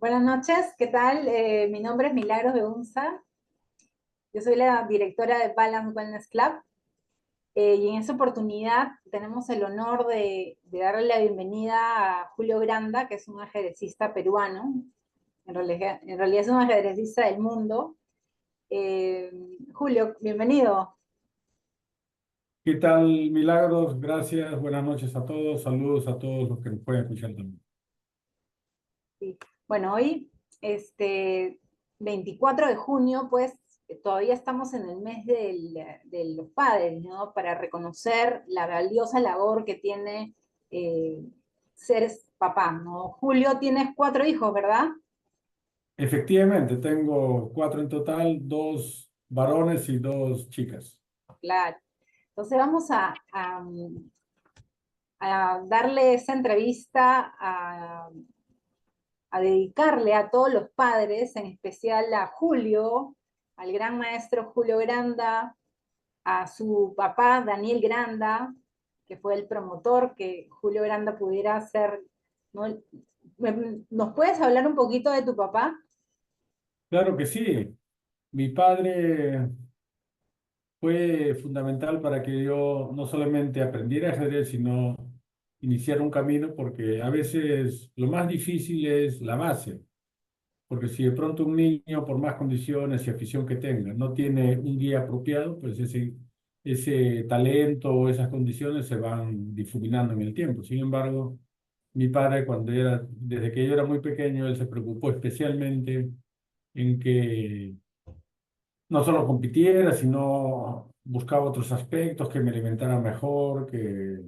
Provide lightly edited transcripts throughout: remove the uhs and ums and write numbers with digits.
Buenas noches, ¿qué tal? Mi nombre es Milagros de Unza. Yo soy la directora de Balance Wellness Club, y en esta oportunidad tenemos el honor de darle la bienvenida a Julio Granda, que es un ajedrecista peruano. En realidad es un ajedrecista del mundo. Eh, Julio, bienvenido. ¿Qué tal, Milagros? Gracias, buenas noches a todos, saludos a todos los que nos pueden escuchar también. Sí. Bueno, hoy, este 24 de junio, pues todavía estamos en el mes de los padres, ¿no? Para reconocer la valiosa labor que tiene eh, ser papá, ¿no? Julio, tienes 4 hijos, ¿verdad? Efectivamente, tengo cuatro en total, dos varones y dos chicas. Claro. Entonces vamos a darle esa entrevista a dedicarle a todos los padres, en especial a Julio, al gran maestro Julio Granda, a su papá Daniel Granda, que fue el promotor que Julio Granda pudiera ser, ¿no? ¿Nos puedes hablar un poquito de tu papá? Claro que sí, mi padre fue fundamental para que yo no solamente aprendiera ajedrez, sino iniciara un camino, porque a veces lo más difícil es la base. Porque si de pronto un niño, por más condiciones y afición que tenga, no tiene un guía apropiado, pues ese talento o esas condiciones se van difuminando en el tiempo. Sin embargo, mi padre, desde que yo era muy pequeño, él se preocupó especialmente en que no solo compitiera, sino buscaba otros aspectos, que me alimentara mejor, que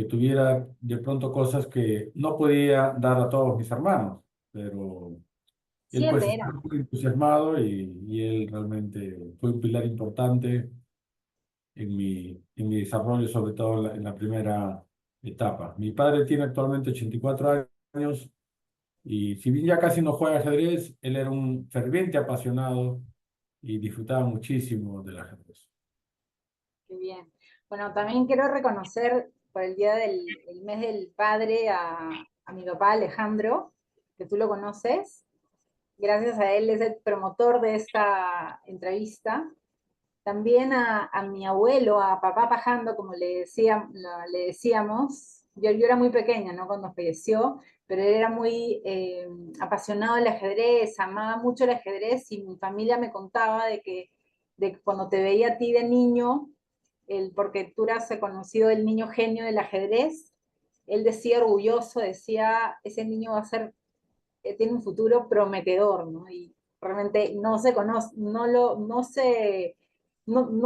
tuviera de pronto cosas que no podía dar a todos mis hermanos, pero él pues 7 estaba eran. muy entusiasmado y él realmente fue un pilar importante en mi desarrollo, sobre todo en la primera etapa. Mi padre tiene actualmente 84 años y si bien ya casi no juega ajedrez, él era un ferviente apasionado y disfrutaba muchísimo del ajedrez. Qué bien. Bueno, también quiero reconocer por el día del el mes del padre a mi papá Alejandro, que tú lo conoces. Gracias a él es el promotor de esta entrevista. También a mi abuelo, a papá Pajando, como le decíamos. Yo era muy pequeña, ¿no? Cuando falleció, pero él era muy apasionado del ajedrez, amaba mucho el ajedrez, y mi familia me contaba de que cuando te veía a ti de niño, porque tú eras conocido el niño genio del ajedrez, él decía orgulloso, decía, ese niño va a ser, tiene un futuro prometedor, ¿no? Y realmente no se conoce, no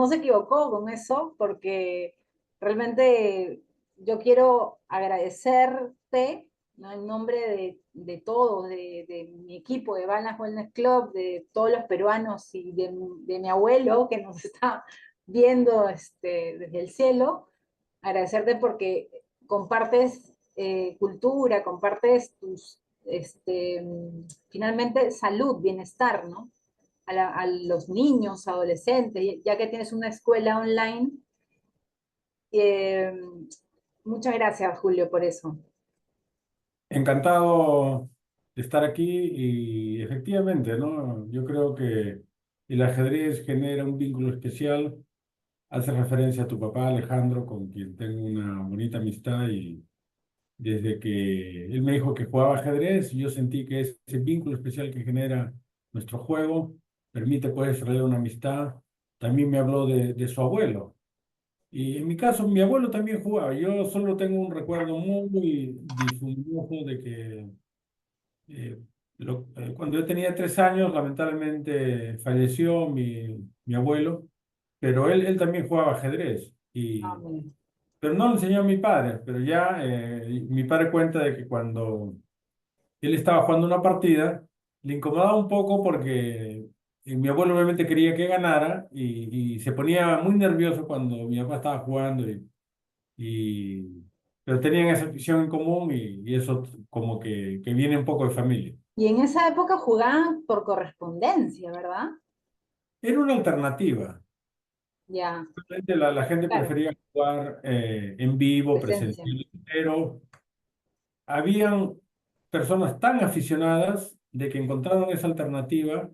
se equivocó con eso, porque realmente yo quiero agradecerte, ¿no? En nombre de todos, de mi equipo de Balance Wellness Club, de todos los peruanos y de mi abuelo que nos está viendo desde el cielo, agradecerte porque compartes cultura, compartes finalmente salud, bienestar, ¿no? A los niños, adolescentes, ya que tienes una escuela online. eh, Muchas gracias, Julio, por eso. Encantado de estar aquí y efectivamente, ¿no? Yo creo que el ajedrez genera un vínculo especial. Hace referencia a tu papá Alejandro, con quien tengo una bonita amistad, y desde que él me dijo que jugaba ajedrez, yo sentí que ese vínculo especial que genera nuestro juego permite pues desarrollar una amistad. También me habló de su abuelo. Y en mi caso, mi abuelo también jugaba. Yo solo tengo un recuerdo muy difuminado de que cuando yo tenía 3 años, lamentablemente falleció mi abuelo, pero él también jugaba ajedrez. Amén. Pero no lo enseñó a mi padre, pero ya mi padre cuenta de que cuando él estaba jugando una partida, le incomodaba un poco porque mi abuelo obviamente quería que ganara y se ponía muy nervioso cuando mi papá estaba jugando, pero tenían esa afición en común y eso como que viene un poco de familia. Y en esa época jugaban por correspondencia, ¿verdad? Era una alternativa. Ya, Realmente la gente claro, prefería jugar en vivo, presencia. presencial, pero habían personas tan aficionadas de que encontraron esa alternativa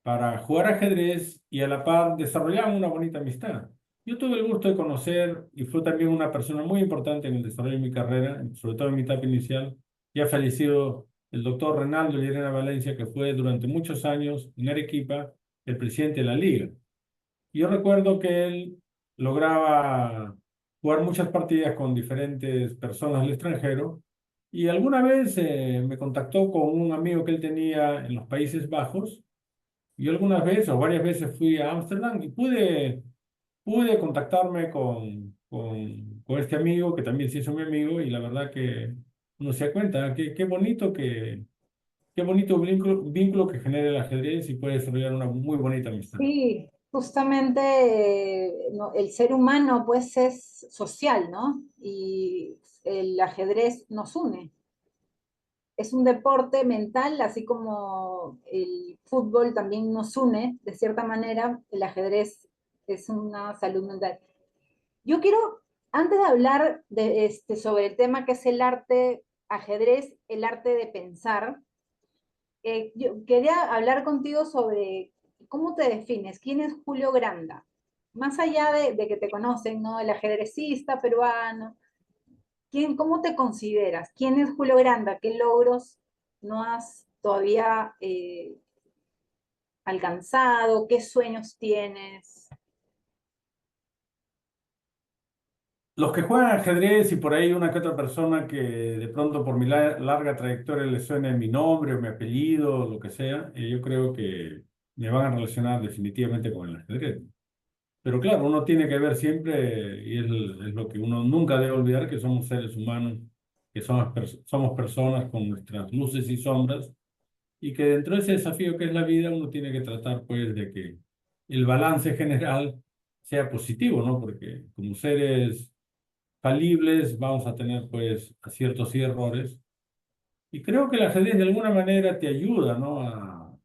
para jugar ajedrez y a la par desarrollaban una bonita amistad. Yo tuve el gusto de conocer y fue también una persona muy importante en el desarrollo de mi carrera, sobre todo en mi etapa inicial. Ya fallecido el doctor Renaldo Llerena Valencia, que fue durante muchos años en Arequipa el presidente de la liga. Y yo recuerdo que él lograba jugar muchas partidas con diferentes personas del extranjero y alguna vez me contactó con un amigo que él tenía en los Países Bajos. Yo algunas veces o varias veces fui a Ámsterdam y pude contactarme con este amigo que también se hizo mi amigo y la verdad que uno se da cuenta, qué bonito vínculo que genera el ajedrez y puede desarrollar una muy bonita amistad. Sí, justamente el ser humano pues es social, ¿no? Y el ajedrez nos une. Es un deporte mental, así como el fútbol también nos une, de cierta manera, el ajedrez es una salud mental. Yo quiero, antes de hablar sobre el tema que es el arte ajedrez, el arte de pensar, yo quería hablar contigo sobre cómo te defines, quién es Julio Granda. Más allá de que te conocen, ¿no? El ajedrecista peruano, ¿cómo te consideras? ¿Quién es Julio Granda? ¿Qué logros no has todavía alcanzado? ¿Qué sueños tienes? Los que juegan ajedrez y por ahí una que otra persona que de pronto por mi larga trayectoria le suene mi nombre o mi apellido o lo que sea, yo creo que me van a relacionar definitivamente con el ajedrez. Pero claro, uno tiene que ver siempre, y es lo que uno nunca debe olvidar, que somos seres humanos, que somos personas con nuestras luces y sombras, y que dentro de ese desafío que es la vida, uno tiene que tratar pues de que el balance general sea positivo, ¿no? Porque como seres falibles vamos a tener pues aciertos y errores, y creo que el ajedrez de alguna manera te ayuda, ¿no?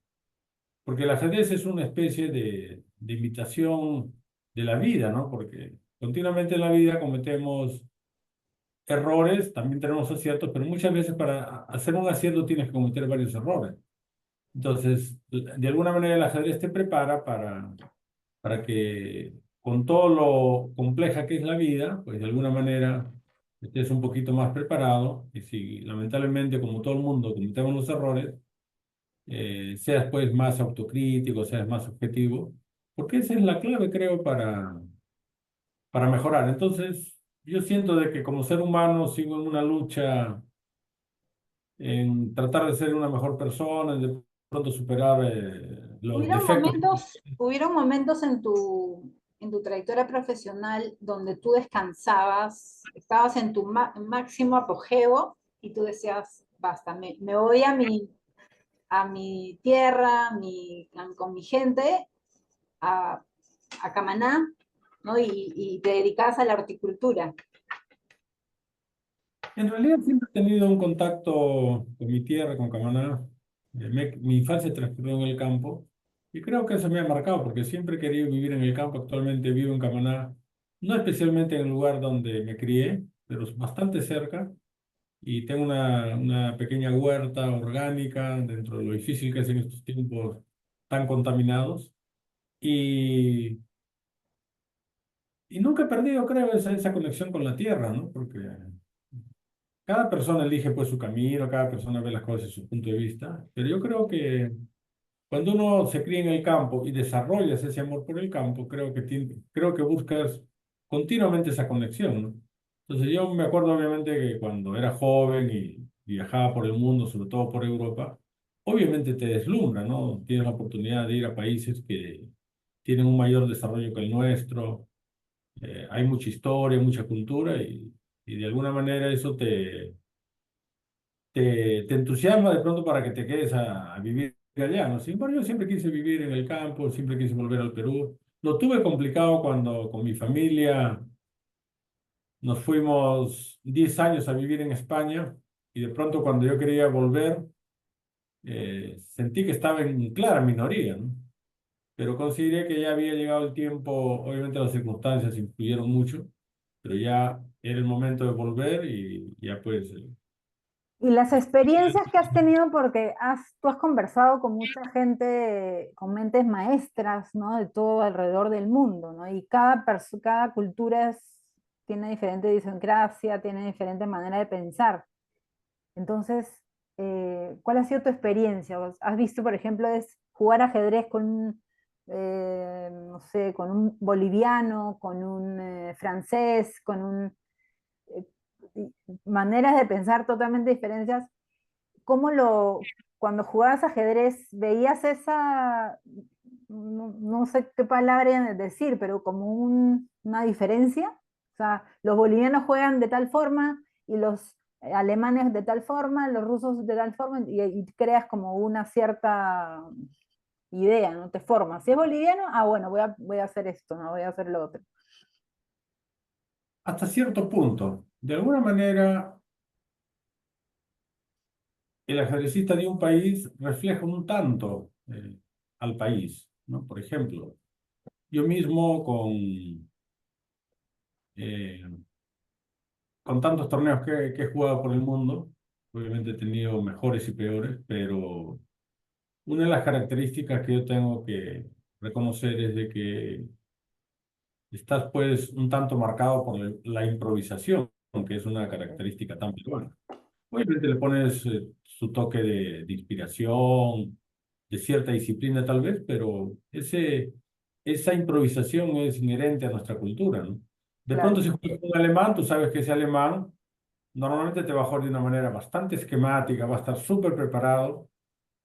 Porque el ajedrez es una especie de imitación de la vida, ¿no? Porque continuamente en la vida cometemos errores, también tenemos aciertos, pero muchas veces para hacer un acierto tienes que cometer varios errores. Entonces, de alguna manera el ajedrez te prepara para que con todo lo compleja que es la vida, pues de alguna manera estés un poquito más preparado y si lamentablemente como todo el mundo cometemos los errores, seas pues más autocrítico, seas más objetivo, porque esa es la clave, creo, para mejorar. Entonces, yo siento de que como ser humano sigo en una lucha en tratar de ser una mejor persona, en de pronto superar los ¿Hubieron defectos. momentos, hubieron momentos en tu trayectoria profesional donde tú descansabas, estabas en tu máximo apogeo y tú decías, basta, me voy a mi tierra, con mi gente, a, a Camaná, ¿no? Y te dedicabas a la horticultura. En realidad siempre he tenido un contacto con mi tierra, con Camaná. Mi infancia transcurrió en el campo y creo que eso me ha marcado porque siempre he querido vivir en el campo. Actualmente vivo en Camaná, no especialmente en el lugar donde me crié, pero bastante cerca. Y tengo una pequeña huerta orgánica dentro de lo difícil que es en estos tiempos tan contaminados. Y, y nunca he perdido, creo, esa conexión con la tierra, ¿no? Porque cada persona elige pues su camino, cada persona ve las cosas desde su punto de vista, pero yo creo que cuando uno se cría en el campo y desarrollas ese amor por el campo, creo que buscas continuamente esa conexión, ¿no? Entonces yo me acuerdo obviamente que cuando era joven y viajaba por el mundo, sobre todo por Europa, obviamente te deslumbra, ¿no? Tienes la oportunidad de ir a países que tienen un mayor desarrollo que el nuestro, hay mucha historia, mucha cultura y de alguna manera eso te entusiasma de pronto para que te quedes a vivir allá, ¿no? Sin embargo, yo siempre quise vivir en el campo, siempre quise volver al Perú. Lo tuve complicado cuando con mi familia nos fuimos 10 años a vivir en España y de pronto cuando yo quería volver, sentí que estaba en clara minoría, ¿no? Pero consideré que ya había llegado el tiempo, obviamente las circunstancias influyeron mucho, pero ya era el momento de volver y ya pues Y las experiencias que has tenido, porque tú has conversado con mucha gente, con mentes maestras, ¿no? De todo alrededor del mundo, ¿no? Y cada cultura tiene diferente idiosincrasia, tiene diferente manera de pensar. Entonces, ¿cuál ha sido tu experiencia? ¿Has visto, por ejemplo, jugar ajedrez con no sé, con un boliviano, con un francés, con eh, maneras de pensar totalmente diferentes? ¿Cómo cuando jugabas ajedrez, veías no sé qué palabra decir, pero como una diferencia? O sea, los bolivianos juegan de tal forma y los alemanes de tal forma, los rusos de tal forma, y creas como una cierta idea, ¿no? Te formas. Si es boliviano, bueno, voy a hacer esto, no voy a hacer lo otro. Hasta cierto punto. De alguna manera, el ajedrecista de un país refleja un tanto al país, ¿no? Por ejemplo, yo mismo eh, con tantos torneos que he jugado por el mundo, obviamente he tenido mejores y peores, pero una de las características que yo tengo que reconocer es de que estás pues un tanto marcado por la improvisación, que es una característica tan peruana. Obviamente le pones su toque de inspiración, de cierta disciplina tal vez, pero esa improvisación es inherente a nuestra cultura, ¿no? De pronto Claro, si juegas con un alemán, tú sabes que ese alemán normalmente te va a jugar de una manera bastante esquemática, va a estar súper preparado,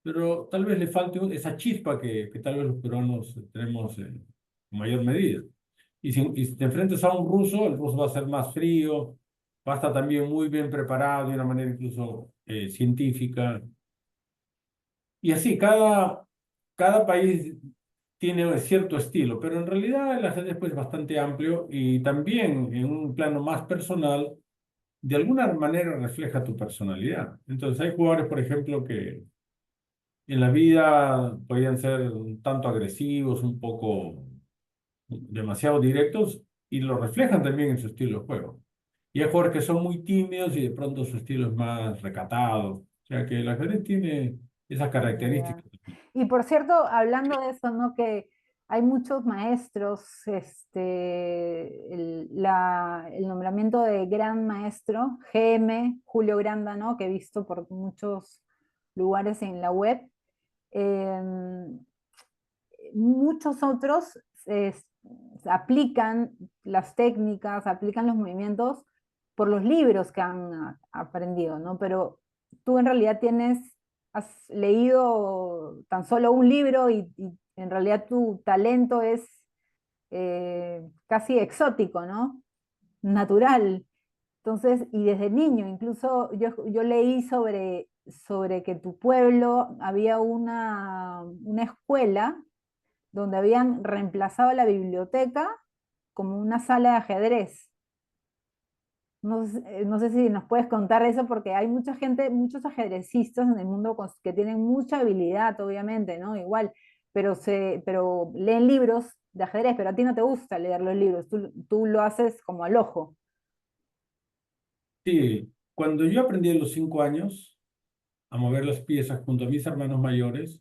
pero tal vez le falte esa chispa que tal vez los peruanos tenemos en mayor medida. Y si te enfrentas a un ruso, el ruso va a ser más frío, va a estar también muy bien preparado de una manera incluso científica. Y así, cada país tiene cierto estilo, pero en realidad el ajedrez pues, es bastante amplio y también en un plano más personal, de alguna manera refleja tu personalidad. Entonces hay jugadores, por ejemplo, que en la vida podían ser un tanto agresivos, un poco demasiado directos y lo reflejan también en su estilo de juego. Y hay jugadores que son muy tímidos y de pronto su estilo es más recatado. O sea que el ajedrez tiene esas ya. características. Y por cierto, hablando de eso, ¿no? Que hay muchos maestros, el nombramiento de gran maestro, GM, Julio Granda, ¿no? Que he visto por muchos lugares en la web. eh, Muchos otros aplican las técnicas, aplican los movimientos por los libros que han aprendido, ¿no? Pero tú en realidad has leído tan solo un libro y en realidad tu talento es casi exótico, ¿no? Natural. Entonces, y desde niño, incluso yo leí sobre que tu pueblo había una escuela donde habían reemplazado la biblioteca como una sala de ajedrez. No sé si nos puedes contar eso, porque hay mucha gente, muchos ajedrecistas en el mundo que tienen mucha habilidad, obviamente, ¿no? Igual, pero leen libros de ajedrez, pero a ti no te gusta leer los libros, tú lo haces como al ojo. Sí, cuando yo aprendí a los 5 años a mover las piezas junto a mis hermanos mayores,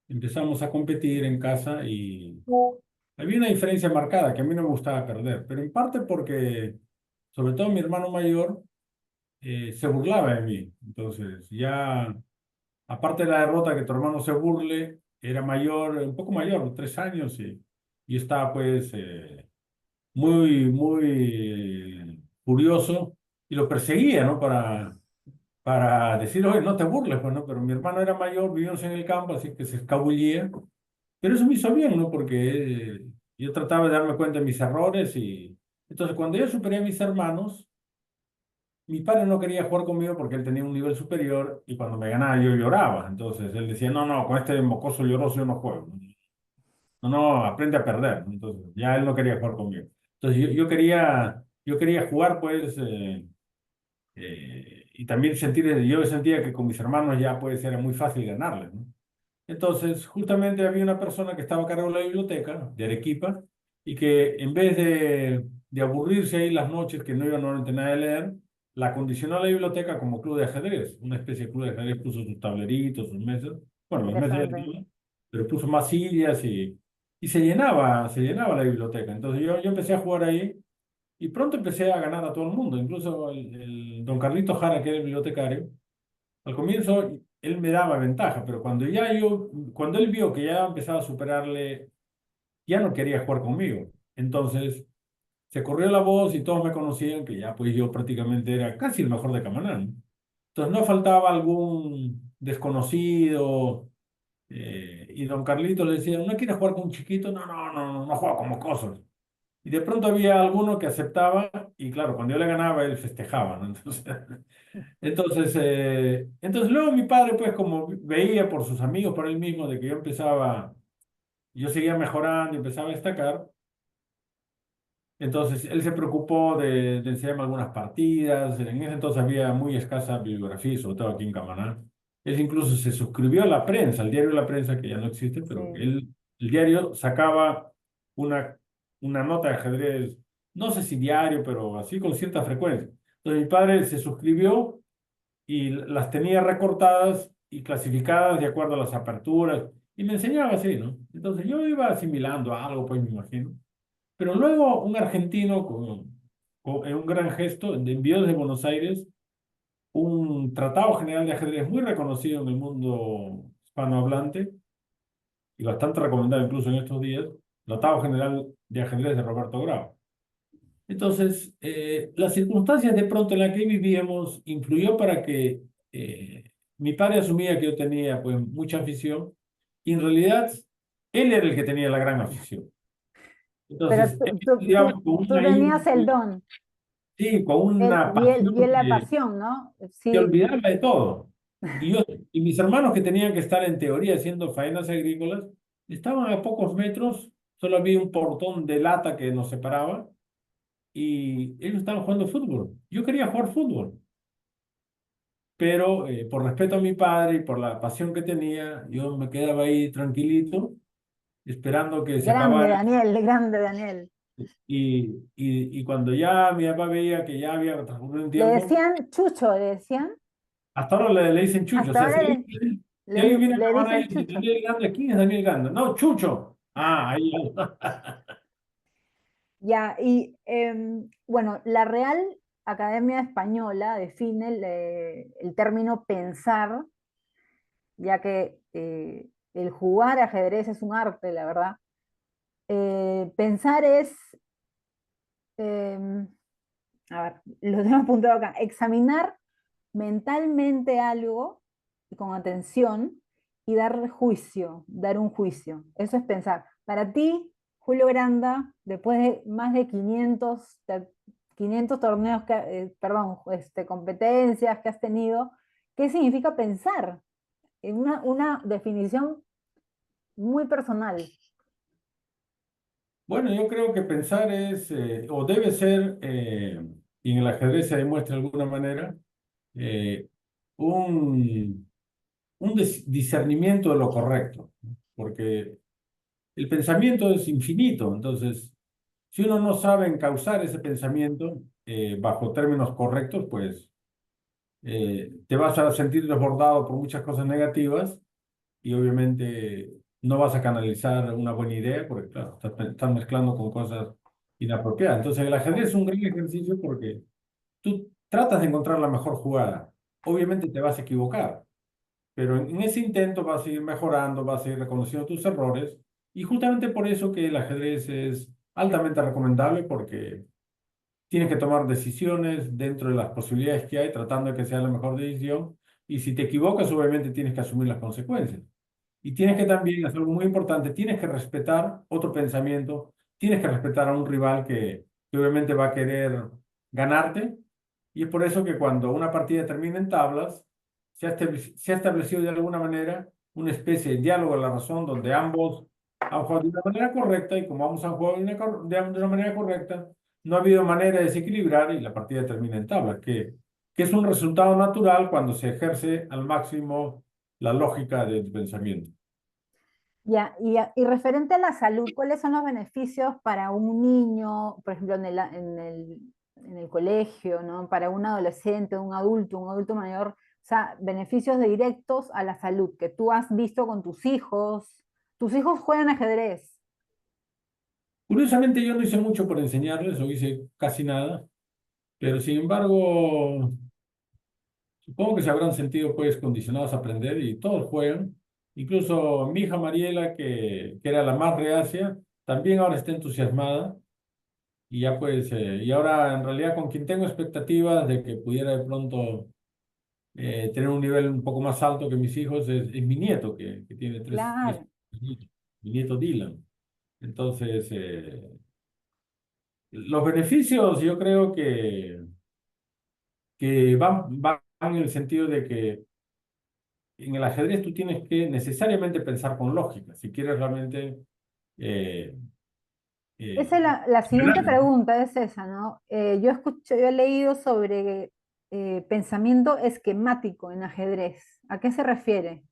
empezamos a competir en casa y había una diferencia marcada que a mí no me gustaba perder, pero en parte porque, sobre todo mi hermano mayor, se burlaba de mí. Entonces, ya, aparte de la derrota, que tu hermano se burle, era mayor, un poco mayor, 3 años, y estaba pues muy furioso y lo perseguía, ¿no? Para decir, oye, no te burles, pues, ¿no? Pero mi hermano era mayor, vivíamos en el campo, así que se escabullía. Pero eso me hizo bien, ¿no? Porque yo trataba de darme cuenta de mis errores y entonces cuando yo superé a mis hermanos, mi padre no quería jugar conmigo porque él tenía un nivel superior y cuando me ganaba yo lloraba. Entonces él decía, no, no, con este mocoso lloroso yo no juego. No, no, aprende a perder. Entonces ya él no quería jugar conmigo. Entonces yo quería jugar pues y también yo sentía que con mis hermanos ya pues era muy fácil ganarles, ¿no? Entonces, justamente había una persona que estaba a cargo de la biblioteca de Arequipa y que en vez de aburrirse ahí las noches que no iba normalmente nada a leer, la acondicionó la biblioteca como club de ajedrez, una especie de club de ajedrez, puso sus tableritos, sus mesas, bueno, las mesas ya Interesante. estaban, pero puso más sillas y se llenaba la biblioteca. Entonces yo empecé a jugar ahí y pronto empecé a ganar a todo el mundo, incluso el don Carlito Jara, que era el bibliotecario, al comienzo él me daba ventaja, pero cuando él vio que ya empezaba a superarle, ya no quería jugar conmigo. Entonces se corrió la voz y todos me conocían que ya pues yo prácticamente era casi el mejor de Camaná, ¿no? Entonces no faltaba algún desconocido y don Carlito le decía, ¿no quieres jugar con un chiquito? No, no, no, no, no juega como cosas. Y de pronto había alguno que aceptaba y claro, cuando yo le ganaba él festejaba, ¿no? Entonces luego mi padre pues como veía por sus amigos, por él mismo, de que yo seguía mejorando y empezaba a destacar. Entonces, él se preocupó de enseñarme algunas partidas. En ese entonces había muy escasa bibliografía, sobre todo aquí en Camaná. Él incluso se suscribió a la prensa, al diario La Prensa, que ya no existe, pero Sí. el diario sacaba una, una nota de ajedrez, no sé si diario, pero así con cierta frecuencia. Entonces, mi padre se suscribió y las tenía recortadas y clasificadas de acuerdo a las aperturas, y me enseñaba así, ¿no? Entonces, yo iba asimilando algo, pues me imagino. Pero luego un argentino en un gran gesto envió desde Buenos Aires un tratado general de ajedrez muy reconocido en el mundo hispanohablante y bastante recomendado incluso en estos días, Tratado General de Ajedrez de Roberto Grau. Entonces, las circunstancias de pronto en las que vivíamos influyó para que mi padre asumía que yo tenía pues mucha afición y en realidad él era el que tenía la gran afición. Pero Entonces, él estudiaba con tú una tenías el ímpetu. don Sí, con una y pasión la que pasión, ¿no? te Sí, olvidaba de todo. Y mis hermanos que tenían que estar en teoría haciendo faenas agrícolas, estaban a pocos metros, solo había un portón de lata que nos separaba y ellos estaban jugando fútbol. Yo quería jugar fútbol, pero por respeto a mi padre y por la pasión que tenía, yo me quedaba ahí tranquilito, esperando que se grande acabara. Daniel, grande Daniel. Y cuando ya mi papá veía que ya había transcurrido un Le tiempo, decían Chucho, le decían. hasta ahora le dicen Chucho. O Hasta sea, ahora si alguien viene a le llamar ahí dicen y dice Chucho. Daniel Ganda, ¿quién es Daniel Ganda? No, Chucho. Ah, ahí ya. Ya, y bueno, la Real Academia Española define el término pensar, ya que el jugar ajedrez es un arte, la verdad. Pensar es, em, a ver, lo tengo apuntado acá, examinar mentalmente algo con atención y dar juicio, dar un juicio. Eso es pensar. Para ti, Julio Granda, después de más de 500 torneos, perdón, competencias que has tenido, ¿qué significa pensar? En una definición muy personal. Bueno, yo creo que pensar es, o debe ser, y en el ajedrez se demuestra de alguna manera, eh, un, discernimiento de lo correcto, ¿no? Porque el pensamiento es infinito, entonces, si uno no sabe encauzar ese pensamiento bajo términos correctos, pues te vas a sentir desbordado por muchas cosas negativas y obviamente no vas a canalizar una buena idea porque, claro, estás mezclando con cosas inapropiadas. Entonces, el ajedrez es un gran ejercicio porque tú tratas de encontrar la mejor jugada. Obviamente te vas a equivocar, pero en ese intento vas a ir mejorando, vas a ir reconociendo tus errores y justamente por eso que el ajedrez es altamente recomendable porque tienes que tomar decisiones dentro de las posibilidades que hay, tratando de que sea la mejor decisión. Y si te equivocas, obviamente tienes que asumir las consecuencias. Y tienes que también hacer algo muy importante, tienes que respetar otro pensamiento, tienes que respetar a un rival que obviamente va a querer ganarte. Y es por eso que cuando una partida termina en tablas, se ha establecido de alguna manera una especie de diálogo a la razón donde ambos han jugado de una manera correcta y como ambos han jugado de una manera correcta, no ha habido manera de desequilibrar y la partida termina en tablas, que es un resultado natural cuando se ejerce al máximo la lógica del pensamiento. Ya, y referente a la salud, ¿cuáles son los beneficios para un niño, por ejemplo, en el colegio, ¿no? Para un adolescente, un adulto mayor, o sea, beneficios directos a la salud que tú has visto con tus hijos. ¿Tus hijos juegan ajedrez? Curiosamente yo no hice mucho por enseñarles, o hice casi nada, pero sin embargo, supongo que se habrán sentido pues condicionados a aprender y todos juegan. Incluso mi hija Mariela, que era la más reacia, también ahora está entusiasmada y ya pues, y ahora en realidad con quien tengo expectativas de que pudiera de pronto tener un nivel un poco más alto que mis hijos es mi nieto, que tiene tres Claro. nietos, mi nieto Dylan. Entonces, los beneficios yo creo que van en el sentido de que en el ajedrez tú tienes que necesariamente pensar con lógica, si quieres realmente eh, Esa es eh, la siguiente ganar. pregunta, es esa, ¿no? Yo he leído sobre pensamiento esquemático en ajedrez. ¿A qué se refiere?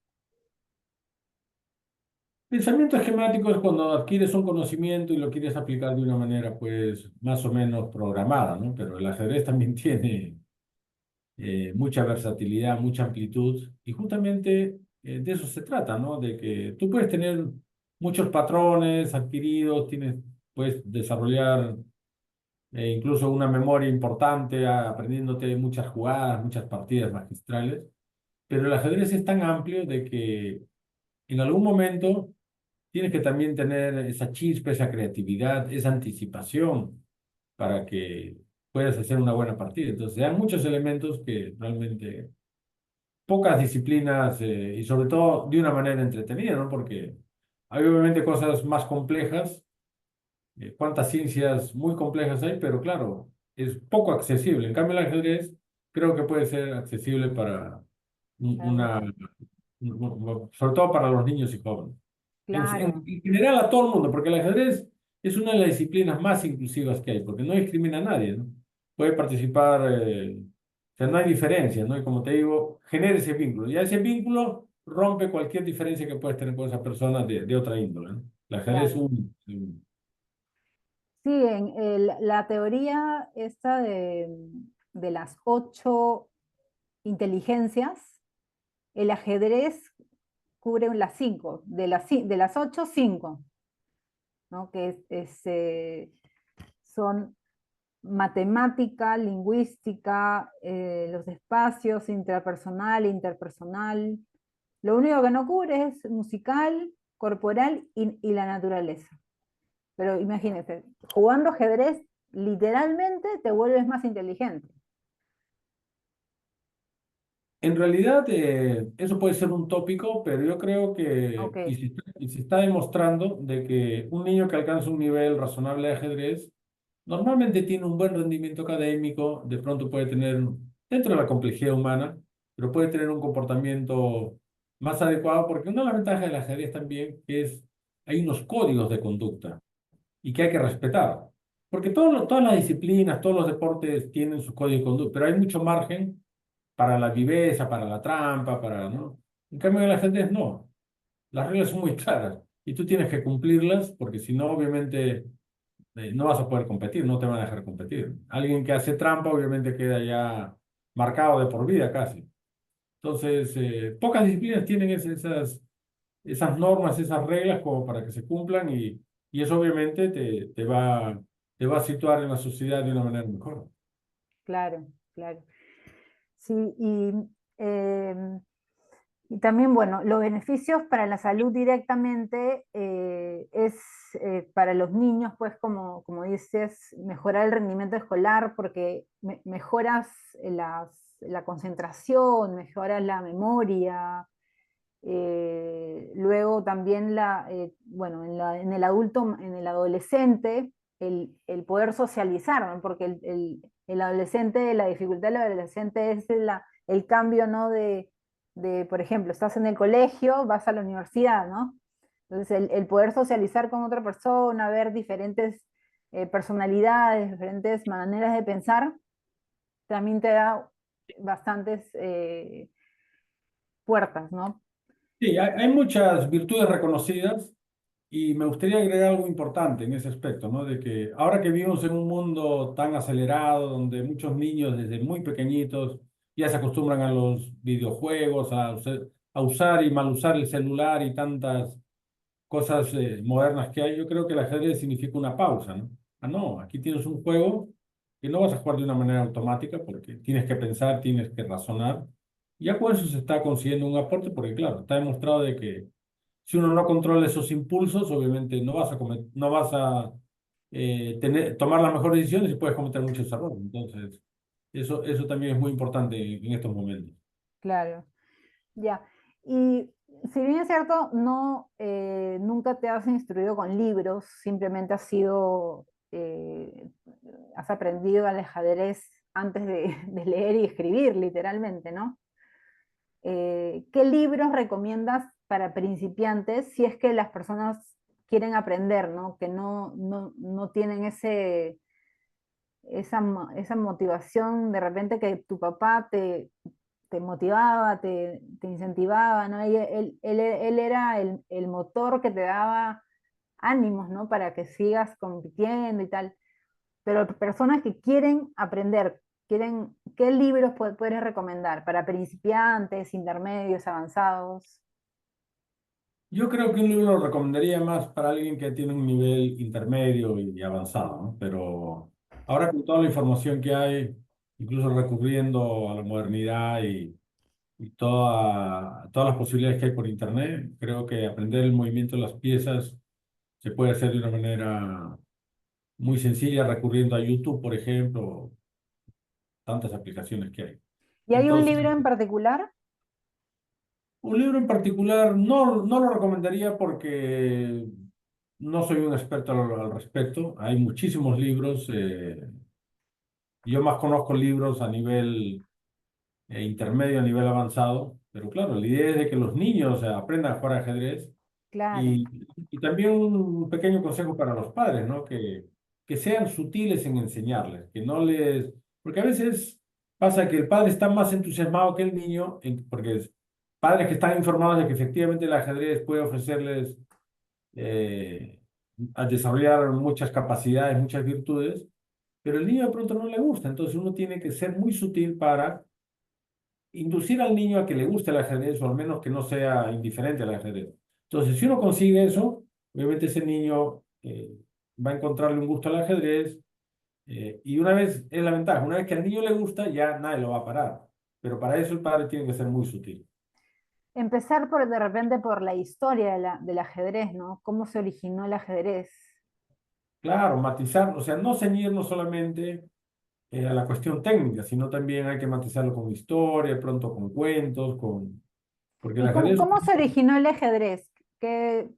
Pensamiento esquemático es cuando adquieres un conocimiento y lo quieres aplicar de una manera, pues, más o menos programada, ¿no? Pero el ajedrez también tiene mucha versatilidad, mucha amplitud, y justamente de eso se trata, ¿no? De que tú puedes tener muchos patrones adquiridos, puedes desarrollar incluso una memoria importante, aprendiéndote muchas jugadas, muchas partidas magistrales, pero el ajedrez es tan amplio de que en algún momento tienes que también tener esa chispa, esa creatividad, esa anticipación para que puedas hacer una buena partida. Entonces, hay muchos elementos que realmente pocas disciplinas y sobre todo de una manera entretenida, ¿no? Porque hay obviamente cosas más complejas, cuántas ciencias muy complejas hay, pero claro, es poco accesible. En cambio, el ajedrez creo que puede ser accesible para Para una, muchos. sobre todo para los niños y jóvenes. Claro, En general a todo el mundo, porque el ajedrez es una de las disciplinas más inclusivas que hay, porque no discrimina a nadie, ¿no? Puede participar, o sea, no hay diferencia, ¿no? Y como te digo, genera ese vínculo. Ya ese vínculo rompe cualquier diferencia que puedes tener con esa persona de otra índole, ¿no? El ajedrez es claro. un. Sí, la teoría esta de las 8 inteligencias, el ajedrez cubre las 5, de las 8, 5, ¿no? Que son matemática, lingüística, los espacios intrapersonal, interpersonal. Lo único que no cubre es musical, corporal y la naturaleza. Pero imagínate, jugando ajedrez, literalmente te vuelves más inteligente. En realidad, eso puede ser un tópico, pero yo creo que, Ok, y se está demostrando de que un niño que alcanza un nivel razonable de ajedrez, normalmente tiene un buen rendimiento académico, de pronto puede tener, dentro de la complejidad humana, pero puede tener un comportamiento más adecuado, porque una de las ventajas del ajedrez también es, hay unos códigos de conducta y que hay que respetar. Porque todas las disciplinas, todos los deportes tienen su código de conducta, pero hay mucho margen para la viveza, para la trampa, ¿no? En cambio, en el ajedrez no. Las reglas son muy claras y tú tienes que cumplirlas porque si no, obviamente, no vas a poder competir, no te van a dejar competir. Alguien que hace trampa, obviamente, queda ya marcado de por vida casi. Entonces, pocas disciplinas tienen esas normas, esas reglas como para que se cumplan y eso obviamente te va a situar en la sociedad de una manera mejor. claro, claro. Sí, em, y también, bueno, los beneficios para la salud directamente es para los niños, pues como dices, mejorar el rendimiento escolar porque mejoras la concentración, mejoras la memoria. Luego también bueno, en el adulto, en el adolescente, el poder socializar, ¿no? Porque el adolescente, la dificultad del adolescente es el cambio, ¿no? Por ejemplo, estás en el colegio, vas a la universidad, ¿no? Entonces, el poder socializar con otra persona, ver diferentes personalidades, diferentes maneras de pensar, también te da bastantes puertas, ¿no? Sí, hay muchas virtudes reconocidas Y me gustaría agregar algo importante en ese aspecto, ¿no? De que ahora que vivimos en un mundo tan acelerado, donde muchos niños desde muy pequeñitos ya se acostumbran a los videojuegos, a usar y mal usar el celular y tantas cosas modernas que hay, yo creo que el ajedrez significa una pausa, ¿no? Ah, no, aquí tienes un juego que no vas a jugar de una manera automática porque tienes que pensar, tienes que razonar. Y ya con eso se está consiguiendo un aporte porque, claro, está demostrado de que si uno no controla esos impulsos, obviamente no vas a tomar las mejores decisiones y puedes cometer muchos errores. Entonces, eso también es muy importante en estos momentos. Claro, ya. Y si bien es cierto, no, nunca te has instruido con libros, simplemente has sido, has aprendido al ajedrez antes de leer y escribir, literalmente, ¿no? ¿Qué libros recomiendas para principiantes si es que las personas quieren aprender, ¿no? Que no tienen esa motivación de repente que tu papá te motivaba, te incentivaba, ¿no? Y él era el motor que te daba ánimos, ¿no? Para que sigas compitiendo y tal. Pero personas que quieren aprender, ¿qué libros puedes recomendar para principiantes, intermedios, avanzados? Yo creo que un libro lo recomendaría más para alguien que tiene un nivel intermedio y avanzado, ¿no? Pero ahora con toda la información que hay, incluso recurriendo a la modernidad y todas las posibilidades que hay por Internet, creo que aprender el movimiento de las piezas se puede hacer de una manera muy sencilla, recurriendo a YouTube, por ejemplo, tantas aplicaciones que hay. ¿Y hay un Entonces, libro en particular? un libro en particular no lo recomendaría porque no soy un experto al respecto. Hay muchísimos libros. Yo más conozco libros a nivel intermedio, a nivel avanzado. Pero claro, la idea es de que los niños aprendan a jugar ajedrez. Claro. Y, y también un pequeño consejo para los padres, ¿no? Que sean sutiles en enseñarles, que no les... Porque a veces pasa que el padre está más entusiasmado que el niño, porque es padres que están informados de que efectivamente el ajedrez puede ofrecerles eh, a desarrollar muchas capacidades, muchas virtudes, pero el niño de pronto no le gusta. Entonces uno tiene que ser muy sutil para inducir al niño a que le guste el ajedrez o al menos que no sea indiferente al ajedrez. Entonces, si uno consigue eso, obviamente ese niño va a encontrarle un gusto al ajedrez y una vez, es la ventaja, una vez que al niño le gusta, ya nadie lo va a parar. Pero para eso el padre tiene que ser muy sutil. Empezar por de repente por la historia del ajedrez, ¿no? ¿Cómo se originó el ajedrez? Claro, matizar, o sea, no ceñirnos solamente a la cuestión técnica, sino también hay que matizarlo con historia, pronto con cuentos, porque el ¿Y cómo, ajedrez. cómo se originó el ajedrez? ¿Qué,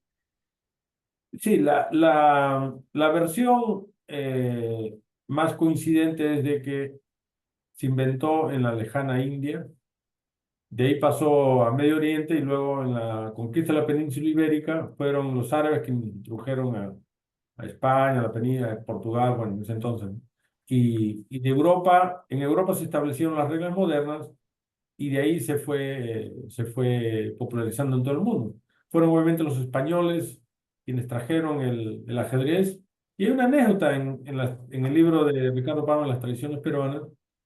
Sí, la versión más coincidente es de que se inventó en la lejana India, de ahí pasó a Medio Oriente y luego en la conquista de la península ibérica fueron los árabes que introdujeron a España, a la península, a Portugal, bueno, en ese entonces, ¿no? Y de Europa, en Europa se establecieron las reglas modernas y de ahí se fue popularizando en todo el mundo. Fueron obviamente los españoles quienes trajeron el ajedrez. Y hay una anécdota en el libro de Ricardo Palma, Las tradiciones peruanas,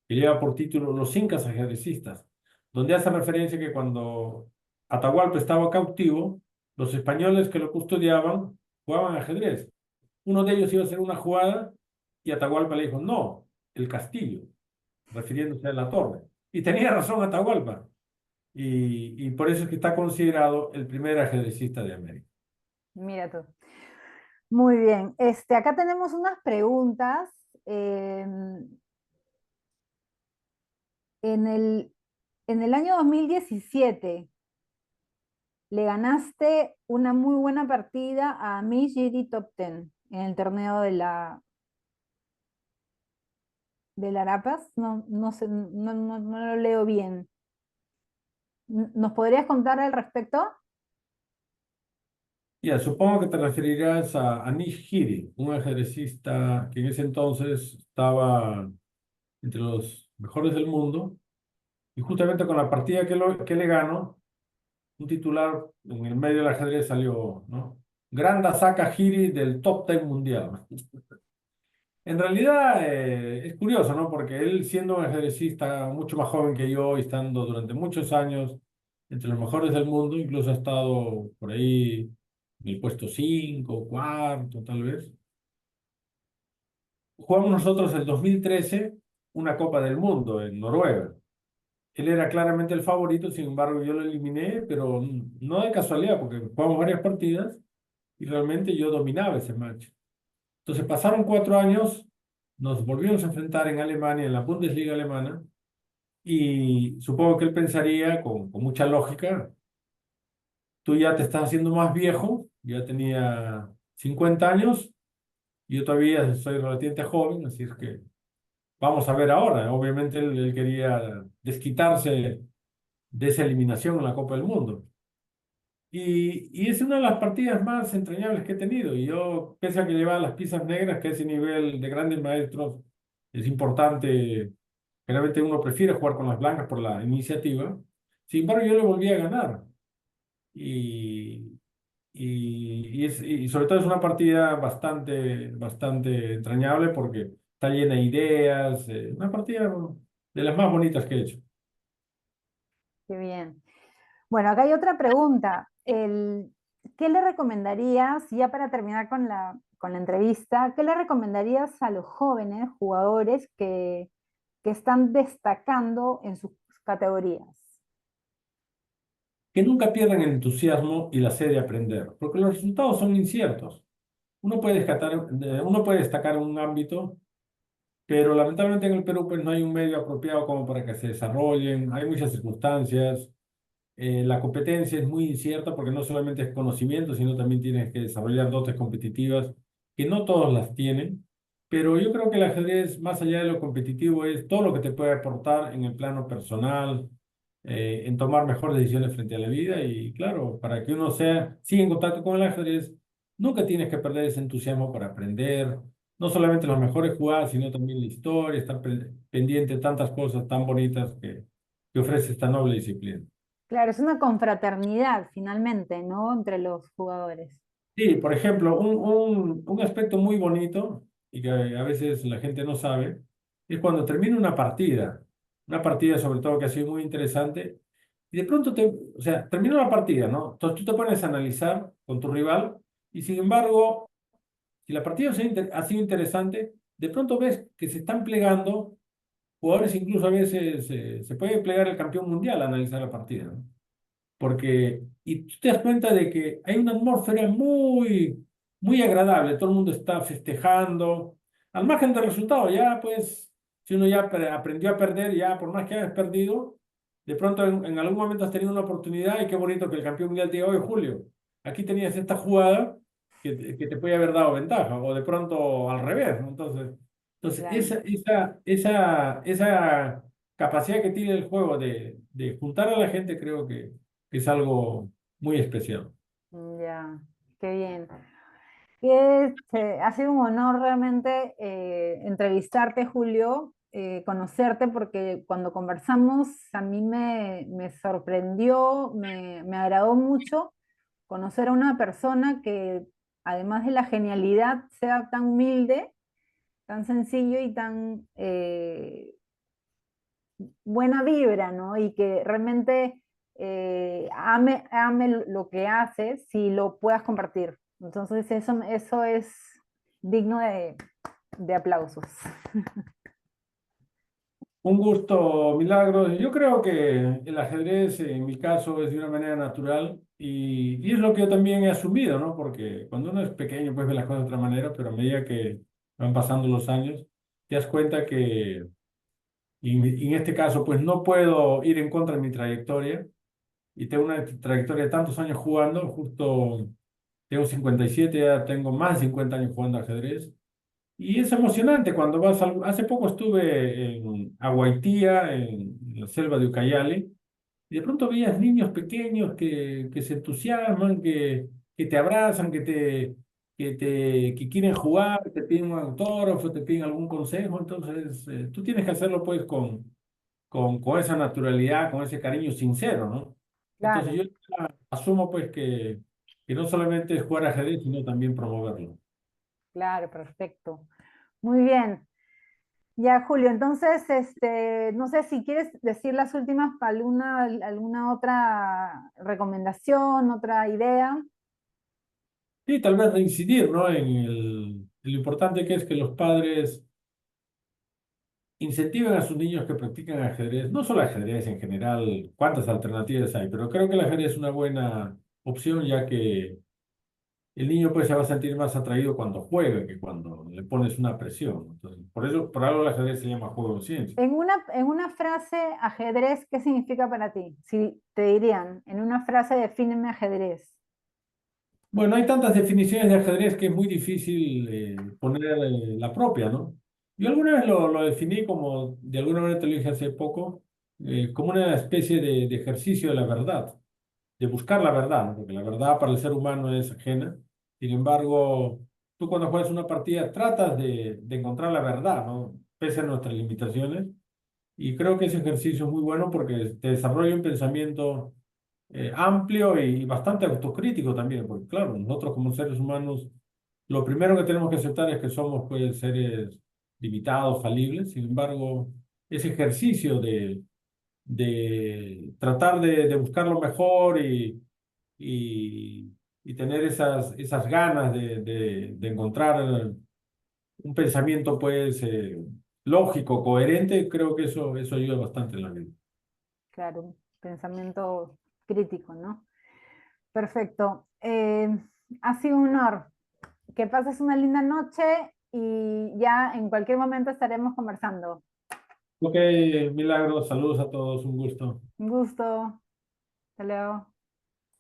que lleva por título Los incas ajedrecistas, donde hace referencia que cuando Atahualpa estaba cautivo, los españoles que lo custodiaban jugaban ajedrez. Uno de ellos iba a hacer una jugada y Atahualpa le dijo, no, el castillo, refiriéndose a la torre. Y tenía razón Atahualpa. Y por eso es que está considerado el primer ajedrecista de América. mira tú. Muy bien. Acá tenemos unas preguntas. En en el año 2017 le ganaste una muy buena partida a Miss GD Top 10 en el torneo del Arapas. No, no sé, no lo leo bien. ¿Nos podrías contar al respecto? Ya, supongo que te referirás a Anish Giri, un ajedrecista que en ese entonces estaba entre los mejores del mundo. Y justamente con la partida que le ganó, un titular en el medio del ajedrez salió, ¿no? Granda Sakahiri del top 10 mundial. En realidad es curioso, ¿no? Porque él siendo un ajedrecista mucho más joven que yo y estando durante muchos años entre los mejores del mundo, incluso ha estado por ahí en el puesto 5, cuarto, tal vez. Jugamos nosotros el 2013 una Copa del Mundo en Noruega. Él era claramente el favorito, sin embargo yo lo eliminé, pero no de casualidad, porque jugamos varias partidas y realmente yo dominaba ese match. Entonces pasaron 4 años, nos volvimos a enfrentar en Alemania, en la Bundesliga alemana, y supongo que él pensaría con mucha lógica, tú ya te estás haciendo más viejo, ya tenía 50 años, y yo todavía soy relativamente joven, así es que vamos a ver ahora. Obviamente él quería desquitarse de esa eliminación en la Copa del Mundo. Y es una de las partidas más entrañables que he tenido. Y yo, pese a que llevaba las piezas negras, que a ese nivel de grandes maestros es importante, generalmente uno prefiere jugar con las blancas por la iniciativa. Sin embargo, yo le volví a ganar. Y, y sobre todo es una partida bastante entrañable porque está llena de ideas. Una partida de las más bonitas que he hecho. Qué bien. Bueno, acá hay otra pregunta. ¿Qué le recomendarías, ya para terminar con la entrevista, qué le recomendarías a los jóvenes jugadores que están destacando en sus categorías? Que nunca pierdan el entusiasmo y la sed de aprender, porque los resultados son inciertos. Uno puede destacar en un ámbito, pero lamentablemente en el Perú pues no hay un medio apropiado como para que se desarrollen, hay muchas circunstancias, la competencia es muy incierta porque no solamente es conocimiento, sino también tienes que desarrollar dotes competitivas que no todos las tienen, pero yo creo que el ajedrez, más allá de lo competitivo, es todo lo que te puede aportar en el plano personal, en tomar mejores decisiones frente a la vida y claro, para que uno siga en contacto con el ajedrez, nunca tienes que perder ese entusiasmo para aprender, no solamente las mejores jugadas, sino también la historia, estar pendiente de tantas cosas tan bonitas que ofrece esta noble disciplina. Claro, es una confraternidad finalmente, ¿no? Entre los jugadores. Sí, por ejemplo, un aspecto muy bonito y que a veces la gente no sabe, es cuando termina una partida sobre todo que ha sido muy interesante, y de pronto o sea, terminó la partida, ¿no? Entonces tú te pones a analizar con tu rival y sin embargo, si la partida ha sido interesante, de pronto ves que se están plegando jugadores, incluso a veces se puede plegar el campeón mundial a analizar la partida, ¿no? Porque, y tú te das cuenta de que hay una atmósfera muy agradable, todo el mundo está festejando, al margen del resultado, ya pues, si uno ya aprendió a perder, ya por más que hayas perdido, de pronto en algún momento has tenido una oportunidad y qué bonito que el campeón mundial te diga, oye Julio, aquí tenías esta jugada que te puede haber dado ventaja, o de pronto al revés, ¿no? Entonces Claro. esa capacidad que tiene el juego de juntar a la gente, creo que es algo muy especial. Ya, qué bien. Ha sido un honor realmente entrevistarte, Julio, conocerte, porque cuando conversamos a mí me sorprendió, me agradó mucho conocer a una persona que, además de la genialidad, sea tan humilde, tan sencillo y tan buena vibra, ¿no? Y que realmente ame lo que haces si lo puedas compartir. Entonces eso es digno de aplausos. Un gusto, Milagros. Yo creo que el ajedrez, en mi caso, es de una manera natural y es lo que yo también he asumido, ¿no? Porque cuando uno es pequeño, pues ve las cosas de otra manera, pero a medida que van pasando los años, te das cuenta que, y en este caso, pues no puedo ir en contra de mi trayectoria y tengo una trayectoria de tantos años jugando, justo tengo 57, ya tengo más de 50 años jugando ajedrez. Y es emocionante cuando hace poco estuve en Aguaitía, en la selva de Ucayali, y de pronto veías niños pequeños que se entusiasman, que te abrazan, que quieren jugar, te piden un autógrafo, te piden algún consejo. Entonces, tú tienes que hacerlo pues con esa naturalidad, con ese cariño sincero, ¿no? Entonces Claro, yo asumo pues que que no solamente es jugar ajedrez, sino también promoverlo. Claro, perfecto. Muy bien. Ya, Julio, entonces, no sé si quieres decir las últimas, alguna otra recomendación, otra idea. Y tal vez reincidir, ¿no? En lo importante que es que los padres incentiven a sus niños que practiquen ajedrez, no solo ajedrez en general, cuántas alternativas hay, pero creo que el ajedrez es una buena opción, ya que el niño pues se va a sentir más atraído cuando juega que cuando le pones una presión. Entonces, por eso, por algo el ajedrez se llama juego de ciencia. En una frase, ajedrez, ¿qué significa para ti? Si te dirían, en una frase, defíneme ajedrez. Bueno, hay tantas definiciones de ajedrez que es muy difícil poner la propia, ¿no? Yo alguna vez lo definí como, de alguna manera te lo dije hace poco, como una especie de ejercicio de la verdad, de buscar la verdad, ¿no? Porque la verdad para el ser humano es ajena. Sin embargo, tú cuando juegas una partida tratas de encontrar la verdad, ¿no? Pese a nuestras limitaciones. Y creo que ese ejercicio es muy bueno porque te desarrolla un pensamiento amplio y bastante autocrítico también, porque claro, nosotros como seres humanos, lo primero que tenemos que aceptar es que somos pues, seres limitados, falibles. Sin embargo, ese ejercicio de tratar de buscar lo mejor y, y tener esas ganas de encontrar un pensamiento pues lógico, coherente, creo que eso ayuda bastante en la vida. Claro, un pensamiento crítico, ¿no? Perfecto. Ha sido un honor. Que pases una linda noche y ya en cualquier momento estaremos conversando. Ok, Milagros, saludos a todos, un gusto. Un gusto. Hasta luego.